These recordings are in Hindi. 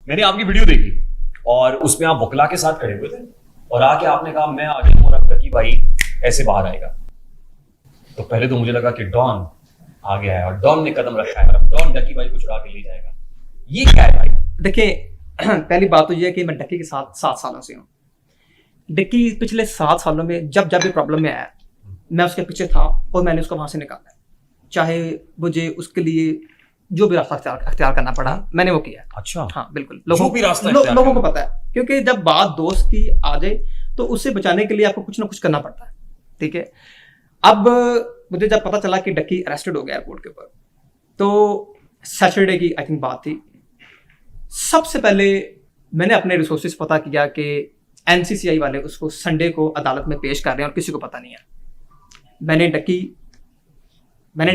मैंने आपकी वीडियो देखी और उसमें आप वकला के साथ खड़े हुए थे और आके आपने कहा मैं आ गया हूं और अब डकी भाई ऐसे बाहर आएगा। तो पहले तो मुझे लगा कि डॉन आ गया है और डॉन ने कदम रखा है और अब डॉन डकी भाई को छुड़ा के ले जाएगा। ये क्या है भाई? देखिए पहली बात तो ये है कि मैं डक्की के साथ 7 सालों से हूँ। डक्की पिछले 7 सालों में जब जब भी प्रॉब्लम में आया मैं उसके पीछे था और मैंने उसको वहां से निकाला, चाहे मुझे उसके लिए जो भी रास्ता अख्तियार करना पड़ा मैंने वो किया। अच्छा, हाँ बिल्कुल, जो भी रास्ता लोगों को पता है, क्योंकि जब बात दोस्त की आ जाए तो उससे बचाने के लिए आपको कुछ ना कुछ करना पड़ता है। ठीक है, अब मुझे जब पता चला कि डक्की अरेस्टेड हो गया एयरपोर्ट के ऊपर, तो सैटरडे की आई थिंक बात थी। सबसे पहले मैंने अपने रिसोर्सेज पता किया कि एनसीसीआई वाले उसको संडे को अदालत में पेश कर रहे हैं और किसी को पता नहीं है। मैंने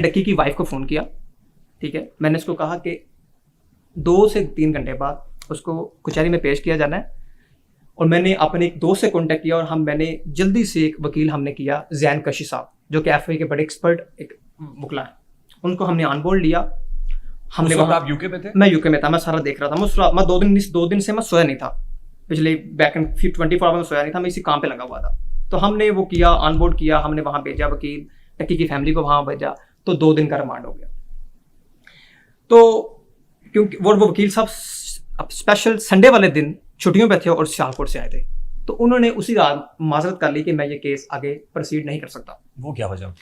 डक्की की वाइफ को फ़ोन किया। ठीक है, मैंने उसको कहा कि 2 से 3 घंटे बाद उसको कचहरी में पेश किया जाना है और मैंने अपने एक दोस्त से कांटेक्ट किया और मैंने जल्दी से एक वकील हमने किया, जैन कशी साहब, जो कि एफआई के बड़े एक्सपर्ट एक वकला है, उनको हमने ऑन बोर्ड लिया। हमने वहाँ, आप यूके में थे? मैं यूके में था, मैं सारा देख रहा था। मैं 2 दिन से मैं सोया नहीं था, पिछले बैक एंड 24 आवर में सोया नहीं था, मैं इसी काम पे लगा हुआ था। तो हमने वो किया, ऑन बोर्ड किया, हमने वहाँ भेजा वकील, डक्की की फैमिली को वहाँ भेजा, तो 2 दिन का रिमांड हो गया। तो क्योंकि वो वकील साहब स्पेशल संडे वाले दिन छुट्टियों पे थे और सियालकोट से आए थे, तो उन्होंने उसी रात माजरत कर ली कि मैं ये केस आगे प्रोसीड नहीं कर सकता। वो क्या वजह?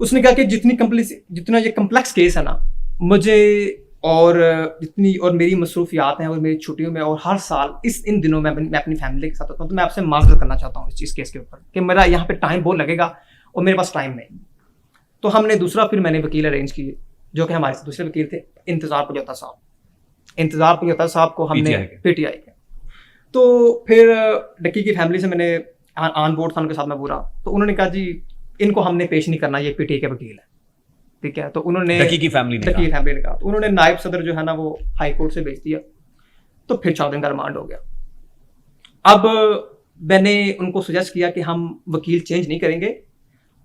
उसने कहा कि जितना ये कम्प्लेक्स केस है ना, मुझे और मेरी मसरूफियात हैं और मेरी छुट्टियों में और हर साल इन दिनों में मैं अपनी फैमिली के साथ होता हूँ, तो मैं आपसे माजरत करना चाहता हूँ इस केस के ऊपर कि मेरा यहाँ पे टाइम बहुत लगेगा और मेरे पास टाइम नहीं। तो हमने फिर मैंने वकील अरेंज किए, जो कि हमारे दूसरे वकील थे, इंतजार पजौता साहब को हमने पीटीआई के। तो फिर डक्की की फैमिली से मैंने ऑन बोर्ड था उनके साथ में पूरा, तो उन्होंने कहा जी इनको हमने पेश नहीं करना, ये पीटीआई के वकील है। ठीक है, तो उन्होंने डक्की की फैमिली ने कहा, तो उन्होंने नायब सदर जो है ना वो हाई कोर्ट से भेज दिया। तो फिर 4 दिन का रिमांड हो गया। अब मैंने उनको सजेस्ट किया कि हम वकील चेंज नहीं करेंगे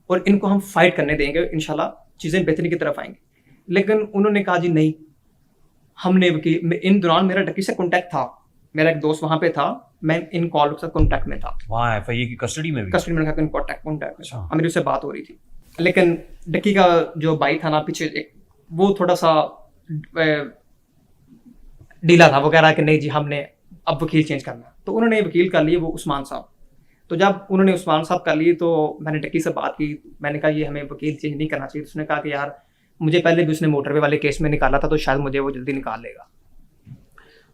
और इनको हम फाइट करने देंगे, इंशाल्लाह चीज़ें बेहतरी की तरफ आएंगी। लेकिन उन्होंने कहा जी नहीं, हमने वकील, इन दौरान मेरा डक्की से कॉन्टैक्ट था, मेरा एक दोस्त वहाँ पे था, मैं इन कॉल के साथ कॉन्टैक्ट में था, वहाँ एफआईए की कस्टडी में कॉन्टैक्ट में था, मेरी उससे बात हो रही थी। लेकिन डक्की का जो भाई था ना पीछे, वो थोड़ा सा ढीला था, वो कह रहा कि नहीं जी हमने अब वकील चेंज करना। तो उन्होंने वकील कर लिए, वो उस्मान साहब। तो जब उन्होंने उस्मान साहब कर लिए तो मैंने डक्की से बात की, मैंने कहा ये हमें वकील चेंज नहीं करना चाहिए। उसने कहा कि यार मुझे पहले भी उसने मोटरवे वाले केस में निकाला था, तो शायद मुझे वो जल्दी निकाल लेगा।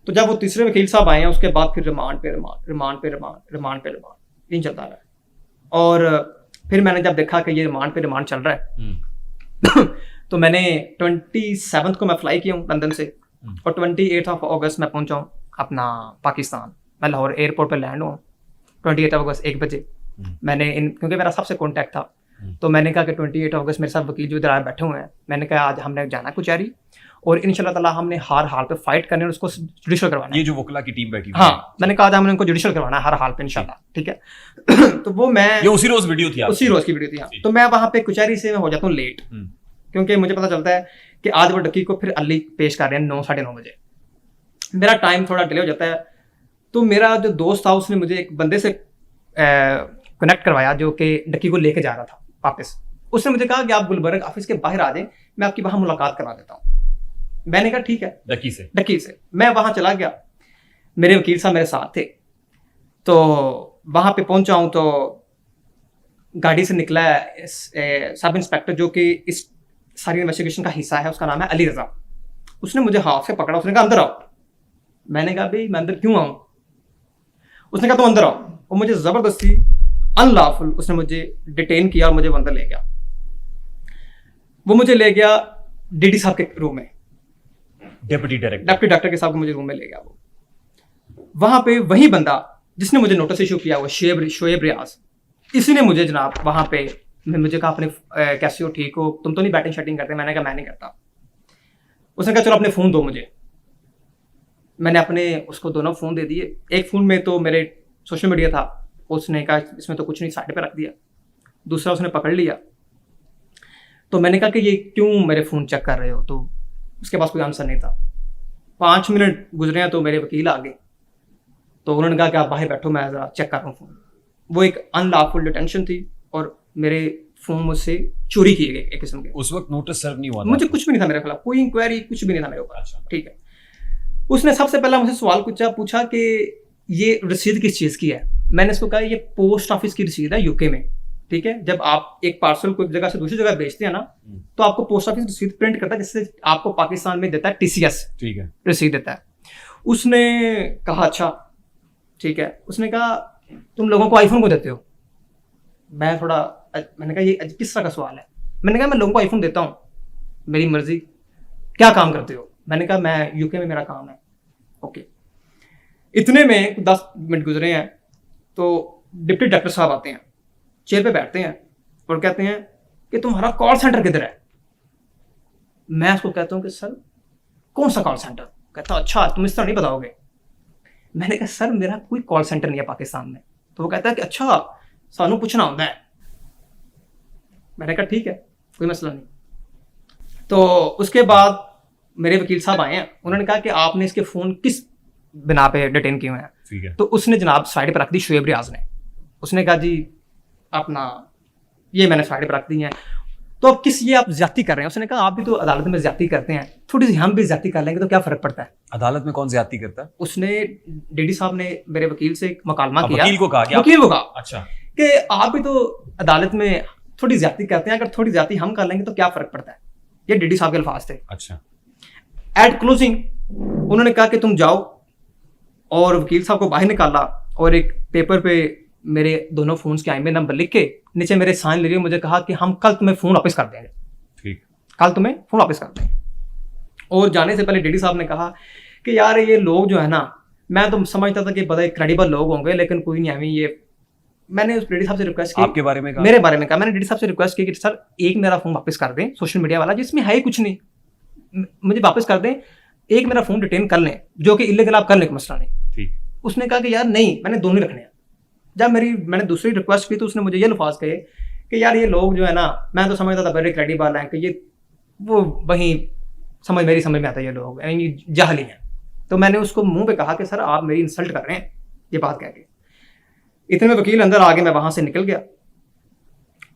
तो जब वो तीसरे वकील साहब आए हैं, उसके बाद फिर रिमांड पे रिमांड इन चलता रहा। और फिर मैंने जब देखा कि ये रिमांड पे रिमांड चल रहा है तो मैंने 27 को मैं फ्लाई किया हूँ लंदन से और 28 अगस्त में पहुंचा हूँ अपना पाकिस्तान। मैं लाहौर एयरपोर्ट पर लैंड हुआ 28 अगस्त 1 बजे। मैंने क्योंकि मेरा सबसे कॉन्टैक्ट था, तो मैंने कहा कि 28 अगस्त मेरे साथ वकील जो इधर बैठे हुए हैं, मैंने कहा आज हमने जाना कचहरी और इंशाल्लाह ताला हमने हर हाल पे फाइट करने और उसको जुडिशल करवाना है। ये जो वकला की टीम बैठी, हाँ, मैंने कहा आज हमने उनको जुडिशल करवाना है हर हाल पे इंशाल्लाह। ठीक है तो वो मैं ये उसी रोज की वीडियो थी। हाँ, तो मैं वहाँ पे कचहरी से मैं हो जाता हूँ लेट, क्योंकि मुझे पता चलता है कि आज वो डक्की को फिर अली पेश कर रहे हैं 9 साढ़े 9 बजे। मेरा टाइम थोड़ा डिले हो जाता है। तो मेरा जो दोस्त था उसने मुझे एक बंदे से कनेक्ट करवाया जो कि डक्की को लेके जा रहा था वापस। उसने मुझे कहा कि आप गुलबर्ग ऑफिस के बाहर आ जाएं, मैं आपकी वहां मुलाकात करा देता हूँ। मैंने कहा ठीक है। डक्की से मैं वहां चला गया, मेरे वकील साहब मेरे साथ थे। तो वहां पे पहुंचा हूं तो गाड़ी से निकला सब इंस्पेक्टर जो कि इस सारी इन्वेस्टिगेशन का हिस्सा है, उसका नाम है अली रजा। उसने मुझे हाथ से पकड़ा, उसने कहा अंदर आओ। मैंने कहा भाई मैं अंदर क्यों आऊं? उसने कहा तुम अंदर आओ, और मुझे जबरदस्ती अनलॉफुल उसने मुझे डिटेन किया और मुझे अंदर ले गया। वो मुझे ले गया डीडी साहब के रूम में, डिप्टी डायरेक्टर के साहब को मुझे रूम में ले गया। वो वहां पे वही बंदा जिसने मुझे नोटिस इशू किया, वो शोएब रियाज, इसी ने मुझे जनाब वहां पे मुझे कहा अपने कैसे हो, ठीक हो, तुम तो नहीं बैटिंग शैटिंग करते? मैंने कहा मैं नहीं करता। उसने कहा चलो अपने फ़ोन दो मुझे। मैंने अपने उसको दोनों फ़ोन दे दिए। एक फ़ोन में तो मेरे सोशल मीडिया था, उसने कहा इसमें तो कुछ नहीं, साइड पे रख दिया। दूसरा उसने पकड़ लिया। तो मैंने कहा कि ये क्यों मेरे फ़ोन चेक कर रहे हो? तो उसके पास कोई आंसर नहीं था। 5 मिनट गुजरे हैं तो मेरे वकील आ गए, तो उन्होंने कहा कि आप बाहर बैठो, मैं ज़रा चेक कर रहा हूँ फ़ोन। वो एक अनलॉफुल डिटेंशन थी और मेरे फ़ोन मुझसे चोरी किए गए एक किस्म के। उस वक्त नोटिस सर्व नहीं हुआ था? मुझे कुछ भी नहीं था मेरे खिलाफ, कोई इंक्वायरी कुछ भी नहीं था मेरे ऊपर। अच्छा। ठीक है, उसने सबसे पहला मुझसे सवाल पूछा कि ये रसीद किस चीज़ की है। मैंने इसको कहा ये पोस्ट ऑफिस की रसीद है यूके में। ठीक है, जब आप एक पार्सल को एक जगह से दूसरी जगह भेजते हैं ना, तो आपको पोस्ट ऑफिस रसीद प्रिंट करता है, जिससे आपको पाकिस्तान में देता है TCS, ठीक है, रसीद देता है। उसने कहा अच्छा ठीक है। उसने कहा तुम लोगों को आईफोन को देते हो। मैंने कहा ये किस तरह का सवाल है। मैंने कहा मैं लोगों को आईफोन देता हूँ, मेरी मर्जी। क्या काम करते हो? मैंने कहा मैं यूके में मेरा काम है। ओके, इतने में 10 मिनट गुजरे हैं तो डिप्टी डायरेक्टर साहब आते हैं, चेयर पे बैठते हैं और कहते हैं कि तुम्हारा कॉल सेंटर किधर है। मैं उसको कहता हूँ कि सर कौन सा कॉल सेंटर? कहता अच्छा तुम इस तरह नहीं बताओगे। मैंने कहा सर मेरा कोई कॉल सेंटर नहीं है पाकिस्तान में। तो वो कहता है कि अच्छा सानू पूछना होता है। मैंने कहा ठीक है कोई मसला नहीं। तो उसके बाद मेरे वकील साहब आए हैं, उन्होंने कहा कि आपने इसके फ़ोन किस बिना पे डिटेन किए हुए हैं। ठीक है। तो उसने जनाब साइड पर रख दी शुएब रियाज ने। उसने कहा जी अपना ये मैंने साइड पर रख दी हैं, तो अब किस ये आप ज्यादती कर रहे हैं। उसने कहा आप भी तो अदालत में ज्यादती करते हैं, थोड़ी सी हम भी ज्यादती कर लेंगे तो क्या फ़र्क पड़ता है। अदालत में कौन ज्यादती करता है? उसने डीडी साहब ने मेरे वकील से एक मुकालमा किया। वकील को कहा कि वकील को कहा अच्छा कि आप भी तो अदालत में थोड़ी ज्यादती करते हैं, अगर थोड़ी ज्यादती हम कर लेंगे तो क्या फ़र्क पड़ता है। ये डीडी साहब के अल्फाज थे। अच्छा। एट क्लोजिंग उन्होंने कहा कि तुम जाओ, और वकील साहब को बाहर निकाला और एक पेपर पे मेरे दोनों फ़ोन्स के IMEI नंबर लिख के नीचे मेरे साइन ले रही, मुझे कहा कि हम कल तुम्हें फ़ोन वापस कर देंगे। ठीक, कल तुम्हें फ़ोन वापस कर देंगे। और जाने से पहले डीडी साहब ने कहा कि यार ये लोग जो है ना, मैं तो समझता था कि बड़े क्रेडिबल लोग होंगे, लेकिन कोई नहीं है। ये मैंने उस डीडी साहब से रिक्वेस्ट की, आपके बारे में कहा? मेरे बारे में कहा। मैंने डीडी साहब से रिक्वेस्ट की कि सर एक मेरा फ़ोन वापस कर दें, सोशल मीडिया वाला जिसमें है ही कुछ नहीं, मुझे वापस कर दें। एक मेरा फ़ोन डिटेन कर लें, जो कि इलीगल आप कर लें, मसला नहीं। ठीक। उसने कहा कि यार नहीं, मैंने दोनों ही रखने हैं। जब मैंने दूसरी रिक्वेस्ट की तो उसने मुझे ये अल्फाज कहे कि यार ये लोग जो है ना, मैं तो समझता था बड़े क्रेडिबल हैं, कि ये वो वहीं मेरी समझ में आता है ये लोग यानी जाहली हैं। तो मैंने उसको मुंह पे कहा कि सर आप मेरी इंसल्ट कर रहे हैं, ये बात कह के। इतने में वकील अंदर आ गए, मैं वहाँ से निकल गया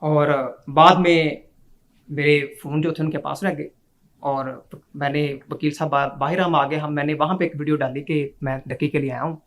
और बाद में मेरे फ़ोन जो थे उनके पास रह गए। और मैंने वकील साहब बाहर हम आ गए, मैंने वहाँ पे एक वीडियो डाली कि मैं डकी के लिए आया हूँ।